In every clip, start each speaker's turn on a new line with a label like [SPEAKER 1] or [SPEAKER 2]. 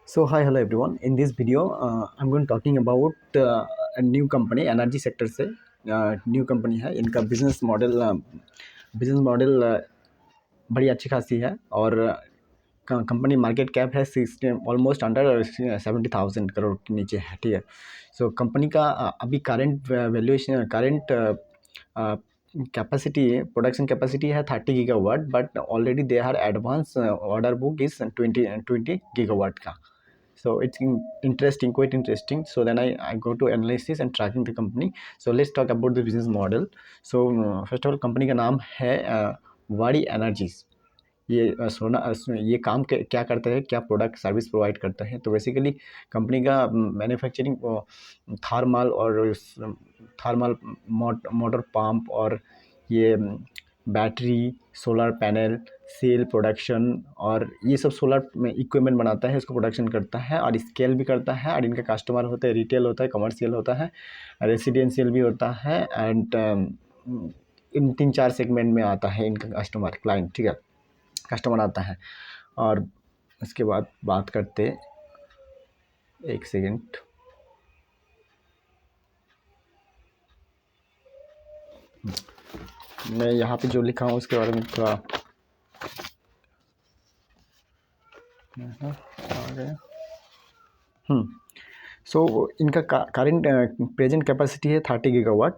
[SPEAKER 1] So hi, hello everyone. In this video, I'm going to talking about a new company, energy sector से new company है. इनका business model बड़ी अच्छी खासी है और कंपनी मार्केट कैप है 60 ऑलमोस्ट अंडर 70,000 करोड़ के नीचे है. ठीक है. सो कंपनी का अभी current valuation capacity production capacity है 30 gigawatt, but already they are advance order book is 20 gigawatt का. So it's quite interesting. So then I go to analysis and tracking the company. So let's talk about the business model. So first of all, company का नाम है वाड़ी energies. ये काम क्या करता है, क्या प्रोडक्ट सर्विस प्रोवाइड करता है. तो बेसिकली कंपनी का मैन्युफैक्चरिंग थार्मल मोटर पंप और ये battery, solar panel, cell production और ये सब सोलर में इक्विपमेंट बनाता है, इसको प्रोडक्शन करता है और स्केल भी करता है. और इनका कस्टमर होता है, रिटेल होता है, कमर्शियल होता है, रेसिडेंशियल भी होता है. एंड इन 3-4 सेगमेंट में आता है इनका कस्टमर क्लाइंट. ठीक है, कस्टमर आता है. और उसके बाद बात करते, एक सेकेंड, मैं यहाँ पे जो लिखा हूँ उसके बारे में थोड़ा आ गया. सो इनका करेंट प्रेजेंट कैपेसिटी है 30 गीगावाट,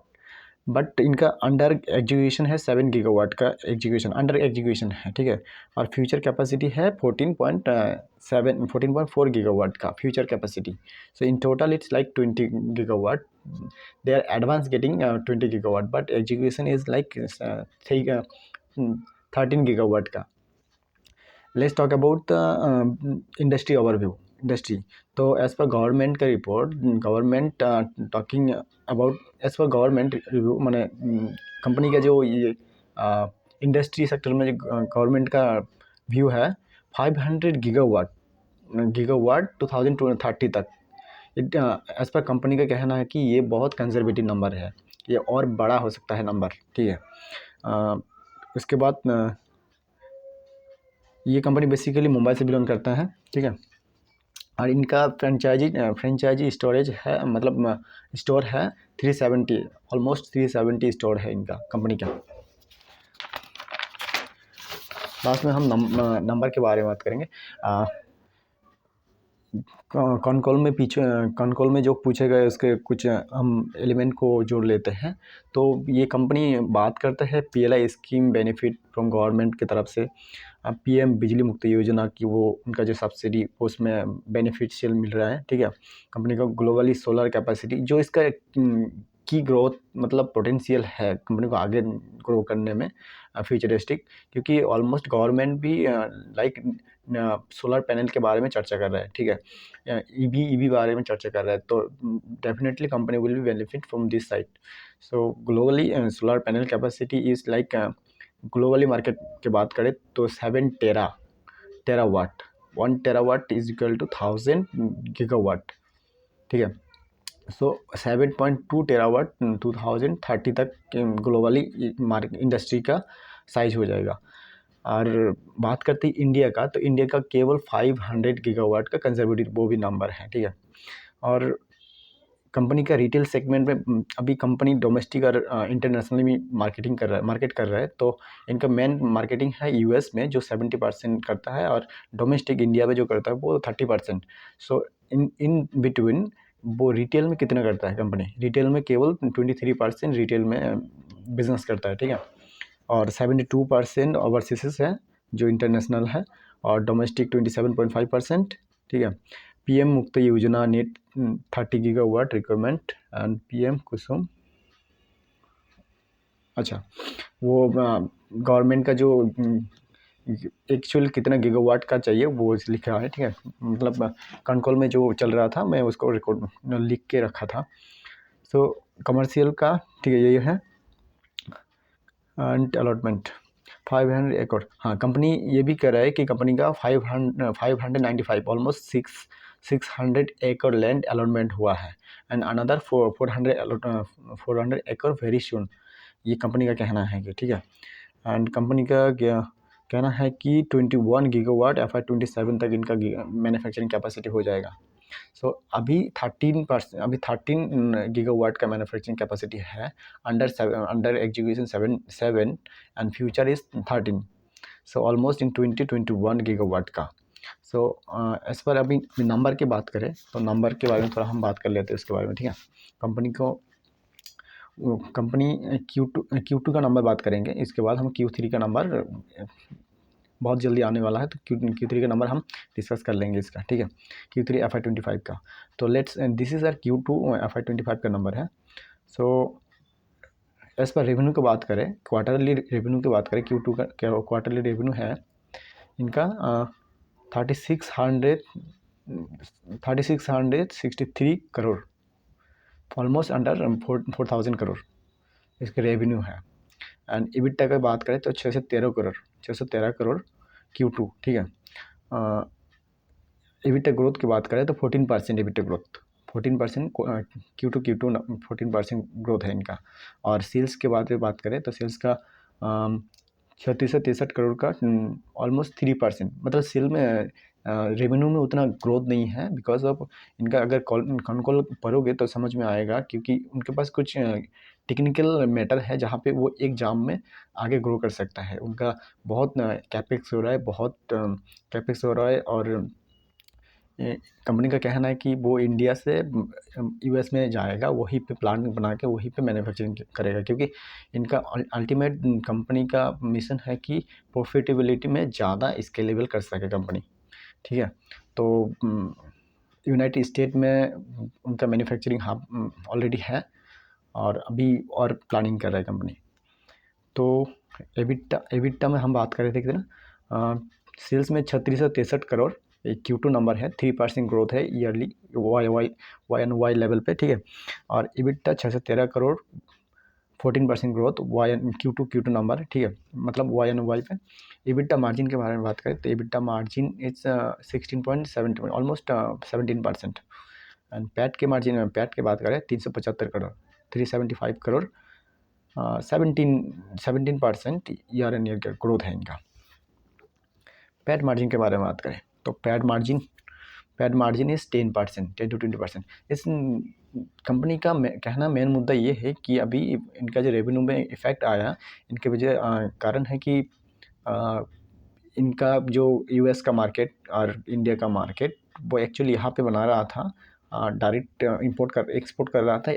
[SPEAKER 1] बट इनका अंडर एग्जीक्यूशन है 7 गीगावाट का अंडर एग्जीक्यूशन है. ठीक है. और फ्यूचर कैपेसिटी है 14.4 गीगावाट का future capacity. So in total it's like 20 gigawatt. They are advance getting 20 gigawatt, but execution is like 13 gigawatt का. Let's talk about the industry overview. Industry तो as per government का report, government talking about as per government review, मैंने company का जो ये industry sector में जो government का व्यू है 500 गीगावाट 2030 तक. एज पर कंपनी का कहना है कि ये बहुत कंजर्वेटिव नंबर है, ये और बड़ा हो सकता है नंबर. ठीक है. उसके बाद ये कंपनी बेसिकली मुंबई से बिलोंग करता है. ठीक है. और इनका फ्रेंचाइजी स्टोरेज है, मतलब स्टोर है 370, ऑलमोस्ट 370 स्टोर है इनका कंपनी का. लास्ट में हम नंबर के बारे में बात करेंगे. कॉन कॉल में जो पूछे गए उसके कुछ हम एलिमेंट को जोड़ लेते हैं. तो ये कंपनी बात करता है PLI scheme benefit from government की तरफ से. PM बिजली मुक्त योजना की वो उनका जो सब्सिडी उसमें बेनिफिशियल मिल रहा है. ठीक है. कंपनी का ग्लोबली सोलर कैपेसिटी, जो इसका की ग्रोथ मतलब पोटेंशियल है कंपनी को आगे ग्रो करने में फ्यूचरिस्टिक, क्योंकि ऑलमोस्ट गवर्नमेंट भी लाइक सोलर पैनल के बारे में चर्चा कर रहा है. ठीक है. ईवी बारे में चर्चा कर रहा है. तो definitely company will be benefit from this side. So globally solar panel capacity is like globally market की बात करें तो 7 terawatt 1 terawatt is equal to 1000 gigawatt. ठीक है. सो 7.2 टेरावाट 2030 तक ग्लोबली इंडस्ट्री का साइज हो जाएगा. और बात करते हैं इंडिया का, तो इंडिया का केवल 500 गीगावाट का कंजर्वेटिव वो भी नंबर है. ठीक है. और कंपनी का रिटेल सेगमेंट में अभी कंपनी डोमेस्टिक और इंटरनेशनली भी मार्केट कर रहा है. तो इनका मेन मार्केटिंग है US में जो 70% करता है, और डोमेस्टिक इंडिया में जो करता है वो 30%. सो इन बिटवीन वो रिटेल में कितना करता है कंपनी, रिटेल में केवल 23% रिटेल में बिजनेस करता है. ठीक है. और 72% ओवरसीज है जो इंटरनेशनल है, और डोमेस्टिक 27.5%. ठीक है. PM मुक्त योजना net 30 gigawatt requirement and PM कुसुम. अच्छा, वो गवर्नमेंट का जो एक्चुअल कितना गीगावाट का चाहिए वो लिखा है. ठीक है. मतलब कंट्रोल में जो चल रहा था मैं उसको रिकॉर्ड लिख के रखा था. सो कमर्शियल का ठीक है ये है. एंड अलॉटमेंट 500 एकड़. हाँ, कंपनी ये भी कह रहा है कि कंपनी का 595 ऑलमोस्ट 600 एकड़ लैंड अलॉटमेंट हुआ है, एंड अनदर 400 एकड़ वेरी सून. ये कंपनी का कहना है कि ठीक है. एंड कंपनी का क्या कहना है कि 21 गीगावाट FY 27 तक इनका मैन्युफैक्चरिंग कैपेसिटी हो जाएगा। सो अभी 13 गीगावाट का मैन्युफैक्चरिंग कैपेसिटी है, under execution 7 and future is 13। So almost in 21 gigawatt का। सो एज पर अभी नंबर की बात करें तो नंबर के बारे में थोड़ा हम बात कर लेते हैं उसके बारे में, ठीक है। कंपनी Q2 का नंबर बात करेंगे, इसके बाद हम Q3 का नंबर बहुत जल्दी आने वाला है, तो Q3 का नंबर हम डिस्कस कर लेंगे इसका, ठीक है। Q3 FY 25 का, तो this is are Q2 FY 25 का नंबर है। सो एज पर रेवेन्यू की बात करें, क्वार्टरली रेवेन्यू की बात करें, Q2 का क्या क्वार्टरली रेवेन्यू है इनका 3663 करोड़, ऑलमोस्ट अंडर 4000 करोड़ इसके रेवेन्यू है। एंड EBITDA की बात करें तो 613 करोड़ Q2, ठीक है। EBITDA ग्रोथ की बात करें तो 14% EBITDA ग्रोथ, 14% Q2 14% ग्रोथ है इनका। और सेल्स के बात करें तो सेल्स का 3663 करोड़ का ऑलमोस्ट 3%, मतलब सेल में रेवेन्यू में उतना ग्रोथ नहीं है, बिकॉज ऑफ इनका अगर कॉल पढ़ोगे तो समझ में आएगा, क्योंकि उनके पास कुछ टेक्निकल मैटर है जहाँ पे वो एक जाम में आगे ग्रो कर सकता है। उनका बहुत कैपेक्स हो रहा है, और कंपनी का कहना है कि वो इंडिया से US में जाएगा, वहीं पे प्लांट बना के वहीं पे मैन्युफैक्चरिंग करेगा, क्योंकि इनका अल्टीमेट कंपनी का मिशन है कि प्रॉफिटेबिलिटी में ज़्यादा स्केलेबल कर सके कंपनी, ठीक है। तो यूनाइटेड स्टेट में उनका मैन्युफैक्चरिंग हब ऑलरेडी है, और अभी और प्लानिंग कर रहा है कंपनी। तो EBITDA में हम बात कर रहे थे कितना, सेल्स में 3663 करोड़ एक Q2 नंबर है, 3% ग्रोथ है ईयरली Y लेवल पे, ठीक है। और EBITDA 613 crore, 14% growth Q2 number है, ठीक है, मतलब Y पे। EBITDA मार्जिन के बारे में बात करें तो EBITDA margin is 16.7, almost 17%। And PAT की बात करें 375 करोड़, 375 करोड़, 17% ईयर ग्रोथ है इनका। पैट मार्जिन के बारे में बात करें तो पैट मार्जिन इज़ 10%, 10 to 20%। इस कंपनी का कहना मेन मुद्दा ये है कि अभी इनका जो रेवेन्यू में इफ़ेक्ट आया, इनके वजह कारण है कि इनका जो US का मार्केट और इंडिया का मार्केट वो एक्चुअली यहाँ पे बना रहा था, डायरेक्ट एक्सपोर्ट कर रहा था,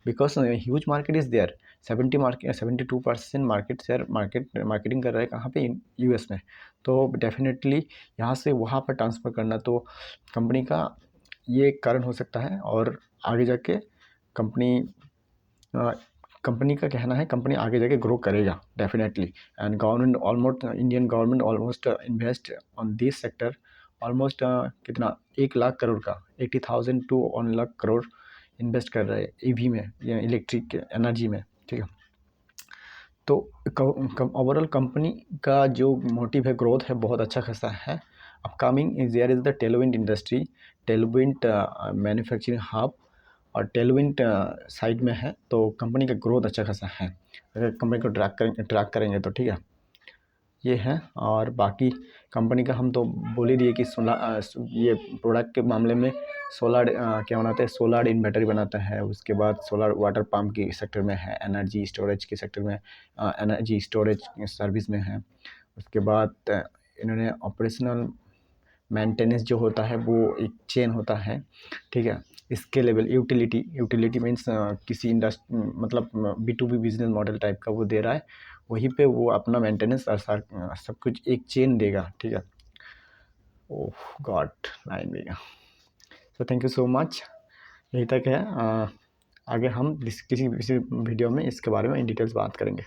[SPEAKER 1] because huge market is there. 72% marketing कर रहा है कहाँ पे, US में। तो डेफिनेटली यहाँ से वहाँ पर ट्रांसफ़र करना तो कंपनी का ये एक कारण हो सकता है, और आगे जाके कंपनी का कहना है कंपनी आगे जाके ग्रो करेगा definitely. And Indian government almost invest on this sector, almost कितना 1 लाख करोड़ का, 80,000 to 1 लाख करोड़ इन्वेस्ट कर रहे हैं EV में या इलेक्ट्रिक एनर्जी में, ठीक है। तो ओवरऑल कंपनी का जो मोटिव है ग्रोथ है बहुत अच्छा खासा है। Upcoming is there is the tailwind industry, tailwind manufacturing hub, और टेलविंड साइड में है, तो कंपनी का ग्रोथ अच्छा खासा है अगर कंपनी को ट्रैक करेंगे तो, ठीक है। ये है, और बाकी कंपनी का हम तो बोल ही दिए कि ये प्रोडक्ट के मामले में सोलर क्या बनाते हैं, सोलर इन्वर्टर बनाता है, उसके बाद सोलर वाटर पम्प के सेक्टर में है, एनर्जी स्टोरेज के सेक्टर में, एनर्जी स्टोरेज सर्विस में है। उसके बाद इन्होंने ऑपरेशनल मेंटेनेंस जो होता है वो एक चेन होता है, ठीक है। इसके लेवल यूटिलिटी मीन्स किसी मतलब B2B बिजनेस मॉडल टाइप का वो दे रहा है, वहीं पे वो अपना मेंटेनेंस और सब कुछ एक चेन देगा, ठीक है। ओह गॉड, लाइन में गया। So thank you so much, यही तक है। आगे हम किसी वीडियो में इसके बारे में इन डिटेल्स बात करेंगे।